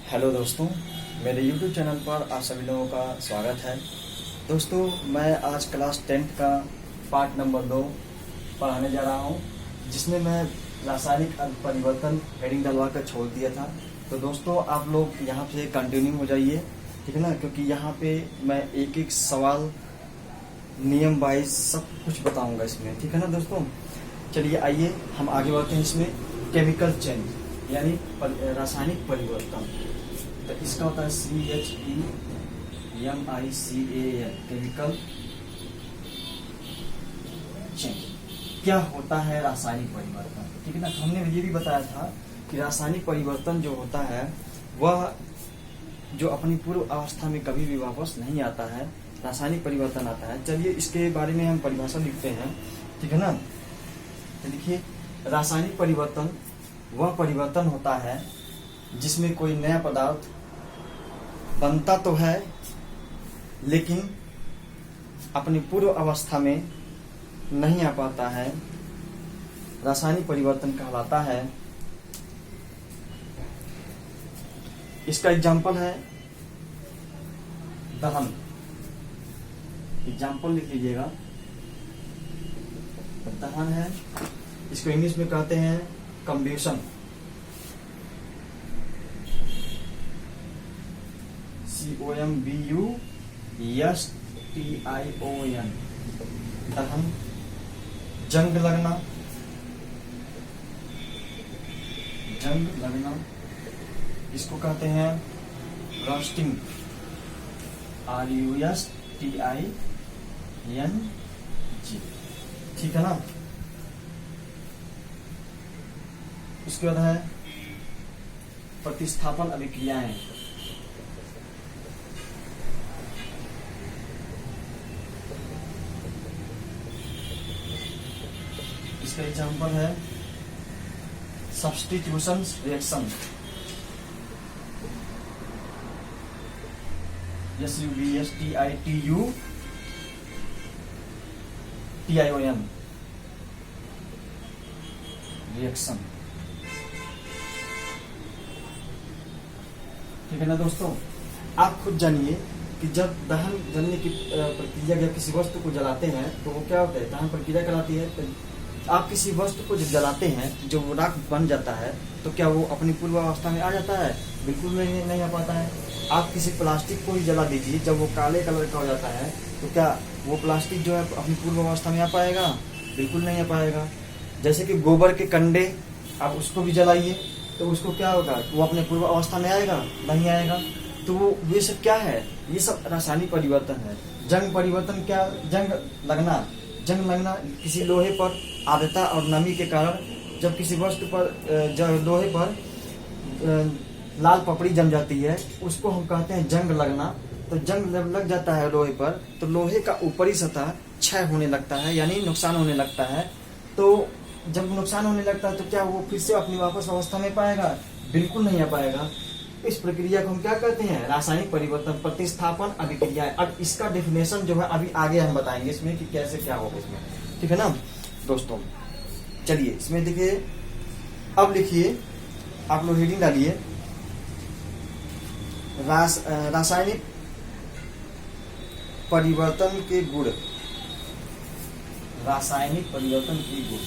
Hello दोस्तों, मेरे YouTube channel पर आप सभी लोगों का स्वागत है। दोस्तों, मैं आज क्लास 10th का पार्ट नंबर 2 पढ़ाने जा रहा हूं, जिसमें मैं रासायनिक परिवर्तन हेडिंग डलवा कर छोड़ दिया था। तो दोस्तों, आप लोग यहां से कंटिन्यू हो जाइए, ठीक है ना, क्योंकि यहां पे मैं एक एक सवाल नियम वाइज सब कुछ बताऊंगा इसमें, ठीक है ना दोस्तों। चलिए आइए हम आगे बढ़ते हैं। इसमें केमिकल चेंज यानी रासायनिक परिवर्तन, तो इसका होता है CHEMICAL, केमिकल चेंज। क्या होता है रासायनिक परिवर्तन, ठीक है ना। हमने ये भी बताया था कि रासायनिक परिवर्तन जो होता है वह जो अपनी पूर्व अवस्था में कभी भी वापस नहीं आता है, रासायनिक परिवर्तन आता है। चलिए इसके बारे में हम परिभाषा लिखते हैं, ठीक है ना। तो देखिए, रासायनिक परिवर्तन वह परिवर्तन होता है जिसमें कोई नया पदार्थ बनता तो है लेकिन अपनी पूर्व अवस्था में नहीं आ पाता है, रासायनिक परिवर्तन कहलाता है। इसका एग्जाम्पल है दहन। एग्जाम्पल लिख लीजिएगा, दहन है, इसको इंग्लिश में कहते हैं कंब्यूशन। COMBUSTION, दहन। जंग लगना, जंग लगना, इसको कहते हैं रॉस्टिंग, RUSTING, ठीक है ना। उसके बाद है प्रतिस्थापन अभिक्रियाएं। इसका एग्जाम्पल है सब्स्टिट्यूशन रिएक्शन, SUBSTITUTION, रिएक्शन, ठीक है ना दोस्तों। आप खुद जानिए कि जब दहन जलने की प्रक्रिया या किसी वस्तु को जलाते हैं तो वो क्या होता है, दहन प्रक्रिया कहलाती है। तो आप किसी वस्तु को जब जलाते हैं, जो वो राख बन जाता है, तो क्या वो अपनी पूर्व अवस्था में आ जाता है? बिल्कुल नहीं आ पाता है। आप किसी प्लास्टिक को ही जला दीजिए, जब वो काले कलर का हो जाता है तो क्या वो प्लास्टिक जो है अपनी पूर्व अवस्था में आ पाएगा? बिल्कुल नहीं आ पाएगा। जैसे कि गोबर के कंडे, आप उसको भी जलाइए तो उसको क्या होगा, वो अपने पूर्व अवस्था में आएगा? नहीं आएगा। तो वो ये सब क्या है? ये सब रासायनिक परिवर्तन है। जंग परिवर्तन क्या? जंग लगना, जंग लगना किसी लोहे पर आर्द्रता और नमी के कारण जब किसी वस्तु पर लोहे पर लाल पपड़ी जम जाती है, उसको हम कहते हैं जंग लगना। तो जंग जब लग जाता है लोहे पर, तो लोहे का ऊपरी सतह क्षय होने लगता है, यानी नुकसान होने लगता है। तो जब नुकसान होने लगता है तो क्या वो फिर से अपनी वापस अवस्था में पाएगा? बिल्कुल नहीं आ पाएगा। इस प्रक्रिया को हम क्या कहते हैं? रासायनिक परिवर्तन, प्रतिस्थापन अभिक्रिया। अब इसका डेफिनेशन जो है अभी आगे हम बताएंगे इसमें कि कैसे क्या होगा इसमें, ठीक है ना दोस्तों। चलिए इसमें देखिए, अब लिखिए, आप लोग हेडिंग डालिए, रासायनिक परिवर्तन के गुण। रासायनिक परिवर्तन के गुण,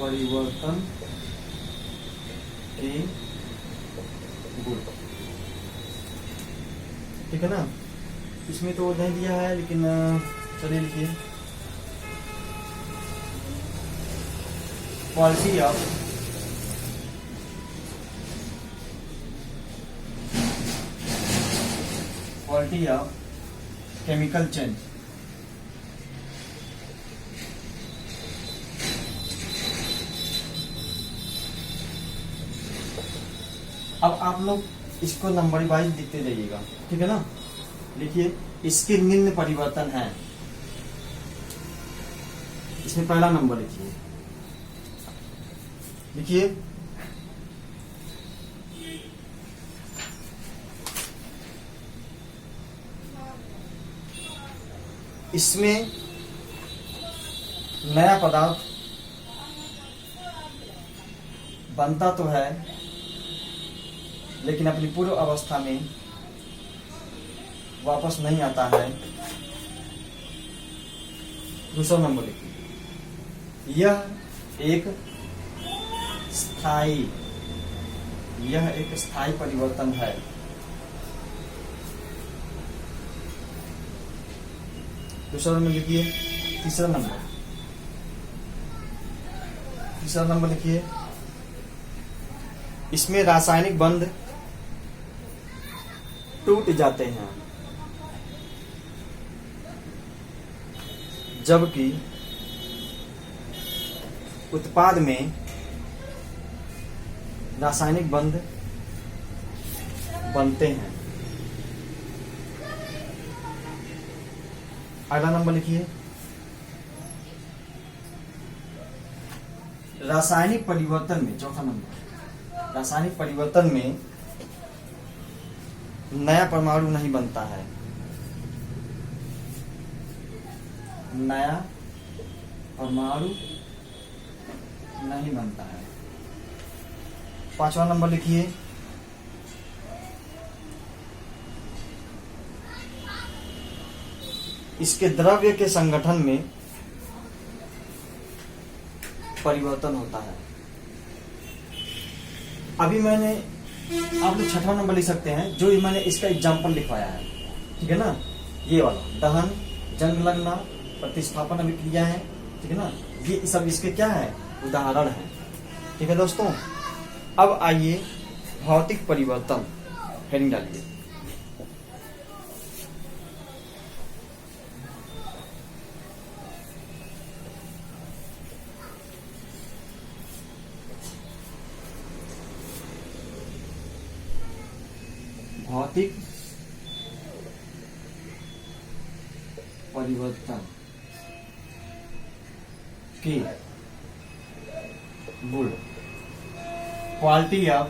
परिवर्तन के गुण, ठीक है ना। इसमें तो नहीं दिया है, लेकिन चलिए लिखिए, क्वालिटी ऑफ केमिकल चेंज। अब आप लोग इसको नंबर वाइज लिखते जाइएगा, ठीक है ना। लिखिए, इसके निम्न परिवर्तन है। इसमें पहला नंबर लिखिए, लिखिए इसमें नया पदार्थ बनता तो है लेकिन अपनी पूर्व अवस्था में वापस नहीं आता है। दूसरा नंबर लिखिए, यह एक स्थायी परिवर्तन है। दूसरा नंबर लिखिए। तीसरा नंबर लिखिए, इसमें रासायनिक बंध टूट जाते हैं जबकि उत्पाद में रासायनिक बंध बनते हैं। अगला नंबर लिखिए, रासायनिक परिवर्तन में, चौथा नंबर, रासायनिक परिवर्तन में नया परमाणु नहीं बनता है। नया परमाणु नहीं बनता है। पांचवा नंबर लिखिए, इसके द्रव्य के संगठन में परिवर्तन होता है। अभी मैंने, आप लोग छठवां नंबर लिख सकते हैं, जो मैंने इसका एग्जाम्पल लिखवाया है, ठीक है ना, ये वाला दहन, जंग लगना, प्रतिस्थापन अभिक्रिया है, ठीक है ना, ये सब इसके क्या है, उदाहरण है। ठीक है दोस्तों, अब आइए भौतिक परिवर्तन, हेडिंग डालिए। भौतिक परिवर्तन के गुण, quality of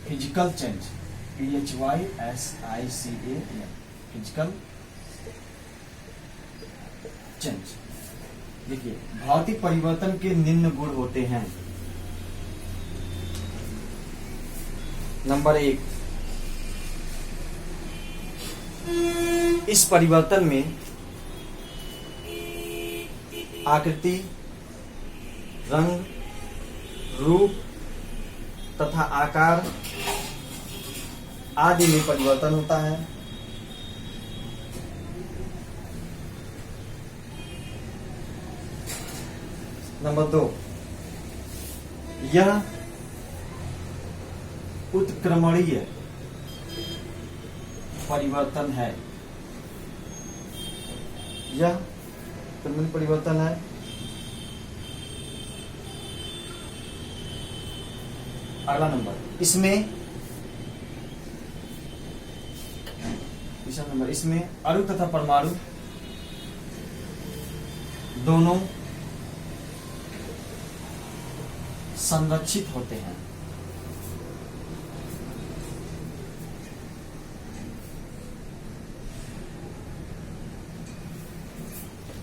physical change, PHYSICAL, physical change. देखिए, भौतिक परिवर्तन के निम्न गुण होते हैं। नंबर 1, इस परिवर्तन में आकृति, रंग, रूप तथा आकार आदि में परिवर्तन होता है। नंबर 2, यह उत्क्रमणीय परिवर्तन है। यह उत्क्रमणीय परिवर्तन है। अगला नंबर, इसमें, तीसरा नंबर, इसमें अणु तथा परमाणु दोनों संरक्षित होते हैं।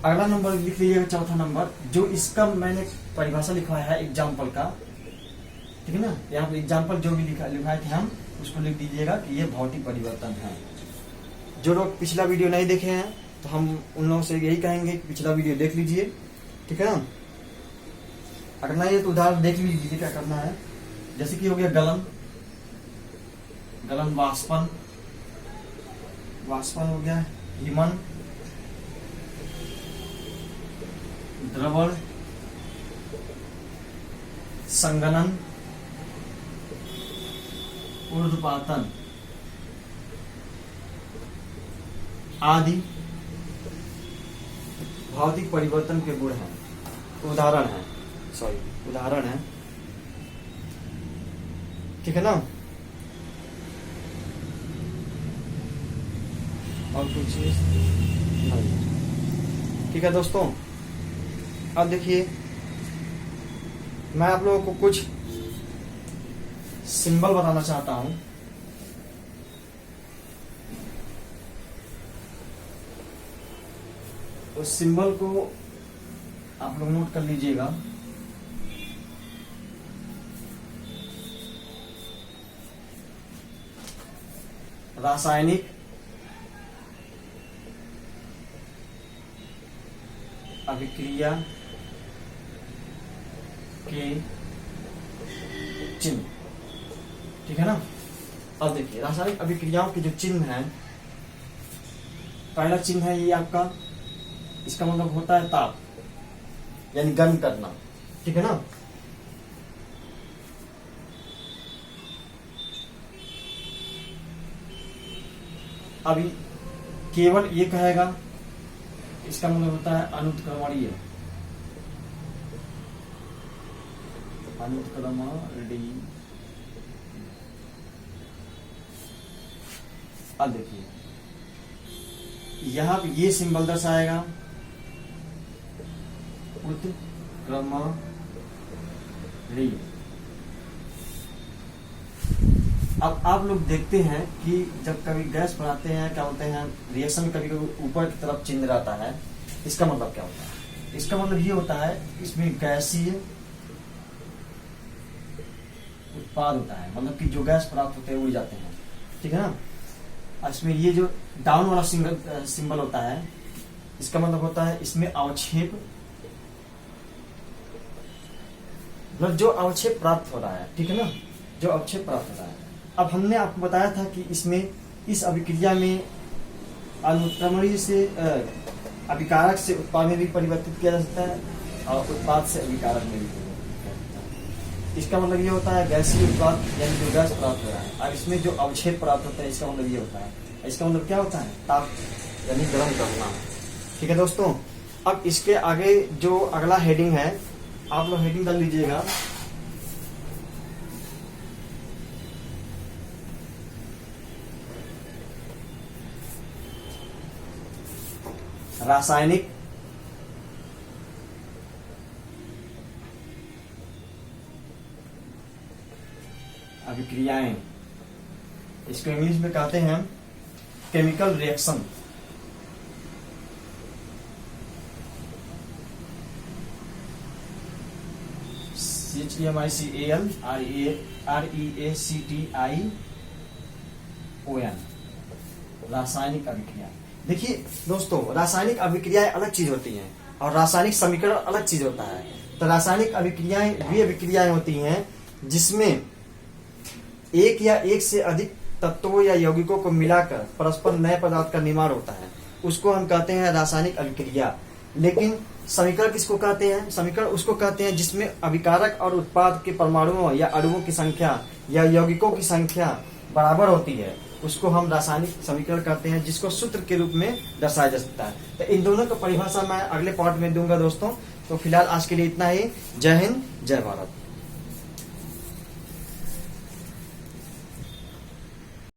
अगला नंबर लिख लीजिएगा, चौथा नंबर, जो इसका मैंने परिभाषा लिखवाया है एग्जाम्पल का, ठीक है ना, यहाँ पे एग्जाम्पल जो भी लिखाए थे हम, उसको लिख दीजिएगा कि ये भौतिक परिवर्तन है। जो लोग पिछला वीडियो नहीं देखे हैं तो हम उन लोगों से यही कहेंगे कि पिछला वीडियो देख लीजिए, ठीक है ना। अगर नहीं है तो उदाहरण देख लीजिए क्या करना है। जैसे कि हो गया गलन, वाष्पन हो गया, हिमन, द्रवण, संगनन, ऊर्ध्वपातन आदि भौतिक परिवर्तन के गुण हैं, उदाहरण है, ठीक है ना। और कुछ नहीं, ठीक है दोस्तों। अब देखिए, मैं आप लोगों को कुछ सिंबल बताना चाहता हूं। उस सिंबल को आप लोग नोट कर लीजिएगा। रासायनिक अभिक्रिया के चिन्ह, ठीक है ना। अब देखिए रासायनिक अभिक्रियाओं के जो चिन्ह हैं, पहला चिन्ह है ये आपका, इसका मतलब होता है ताप, यानी गर्म करना, ठीक है ना। अभी केवल ये कहेगा, इसका मतलब होता है अनुत्क्रमणीय, अनुत्क्रमणीय। अब देखिए यहां ये सिंबल दर्शाएगा उत्क्रमणीय। अब आप लोग देखते हैं कि जब कभी गैस बनाते हैं, क्या होते हैं, रिएक्शन कभी कभी ऊपर की तरफ चिन्ह रहता है, इसका मतलब क्या होता है? इसका मतलब ये होता है इसमें गैसीय उत्पाद होता है, मतलब कि जो गैस प्राप्त होते हैं उड़ जाते हैं, ठीक है ना। इसमें ये जो डाउन वाला सिंबल होता है, इसका मतलब होता है इसमें अवक्षेप, मतलब जो अवक्षेप प्राप्त हो रहा है, ठीक है ना, जो अवक्षेप प्राप्त हो रहा है। अब हमने आपको बताया था कि इसमें इस अभिक्रिया में अनुत्क्रमणीय से अभिकारक से उत्पाद में भी परिवर्तित किया जा सकता है और उत्पाद से अभिकारक में भी परिवर्तित किया जाता है। इसका मतलब ये होता है गैसीय उत्पाद, यानी जो गैस प्राप्त हो रहा है, और इसमें जो अवक्षेप प्राप्त होता है, इसका मतलब ये होता है, इसका मतलब क्या होता है? ताप, यानी गर्म करना, ठीक है दोस्तों। अब इसके आगे जो अगला हेडिंग है, आप लोग हेडिंग डाल लीजिएगा, रासायनिक अभिक्रियाएं। इसको इंग्लिश में कहते हैं केमिकल रिएक्शन। CHEMICAL रासायनिक अभिक्रिया। देखिए दोस्तों, रासायनिक अभिक्रियाएं अलग चीज होती हैं और रासायनिक समीकरण अलग चीज होता है। तो रासायनिक अभिक्रियाएं वे अभिक्रियाएं होती हैं जिसमें एक या एक से अधिक तत्वों या यौगिकों को मिलाकर परस्पर नए पदार्थ का निर्माण होता है, उसको हम कहते हैं रासायनिक अभिक्रिया। लेकिन समीकरण किसको कहते हैं? समीकरण उसको कहते हैं जिसमें अभिकारक और उत्पाद के परमाणुओं या अणुओं की संख्या या यौगिकों की संख्या बराबर होती है, उसको हम रासायनिक समीकरण कहते हैं, जिसको सूत्र के रूप में दर्शाया जा सकता है। तो इन दोनों का परिभाषा मैं अगले पार्ट में दूंगा दोस्तों। तो फिलहाल आज के लिए इतना ही। जय हिंद, जय भारत।